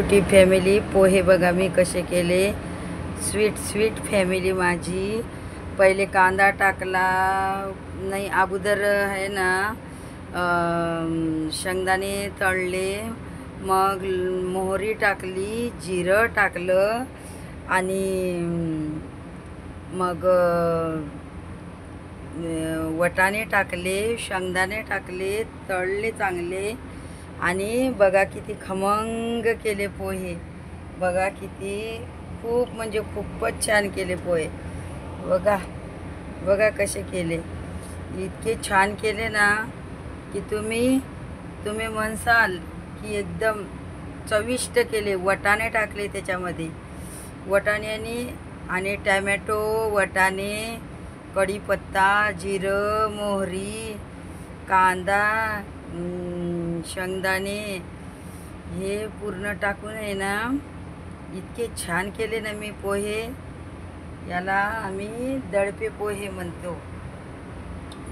छोटी फॅमिली पोहे बघा मी कसे केले. स्वीट फॅमिली माझी. पहिले कांदा टाकला नाही अगोदर आहे ना, शेंगदाणे तळले, मग मोहरी टाकली, जिरं टाकलं आणि मग वटाणे टाकले, शेंगदाणे टाकले, तळले चांगले आणि बघा किती खमंग केले पोहे. बघा किती खूप म्हणजे खूपच छान केले पोहे. बघा कसे केले. इतके छान केले ना की तुम्ही म्हणसाल की एकदम चविष्ट केले. वटाणे टाकले त्याच्यामध्ये, वटाणे आणि टॅमॅटो, वटाणे, कढीपत्ता, जिरं, मोहरी, कांदा, शेंगदाणे हे पूर्ण टाकून आहे ना इतके छान केले ना मी पोहे. याला आम्ही दडपे पोहे म्हणतो.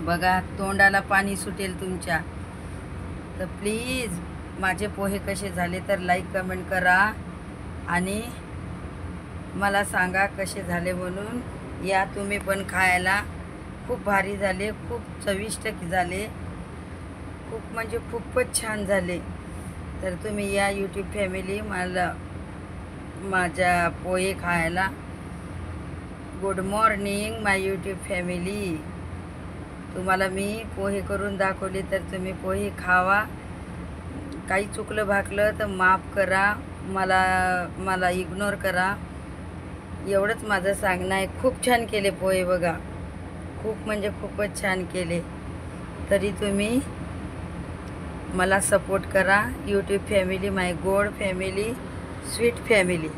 बघा तोंडाला पाणी सुटेल तुमच्या. तर प्लीज माझे पोहे कसे झाले तर लाईक कमेंट करा आणि मला सांगा कसे झाले म्हणून. या तुम्ही पण खायला. खूप भारी झाले, खूप चविष्ट झाले, खूप म्हणजे खूपच छान झाले. तर तुम्ही या यूट्यूब फॅमिली मला माझ्या पोहे खायला. गुड मॉर्निंग माय यूट्यूब फॅमिली. तुम्हाला मी पोहे करून दाखवले तर तुम्ही पोहे खावा. काही चुकलं भाकलं तर माफ करा, मला इग्नोर करा. एवढंच माझं सांगणं आहे. खूप छान केले पोहे बघा, खूप म्हणजे खूपच छान केले. तरी तुम्ही मला सपोर्ट करा यूट्यूब फॅमिली, माय गोड फॅमिली, स्वीट फॅमिली.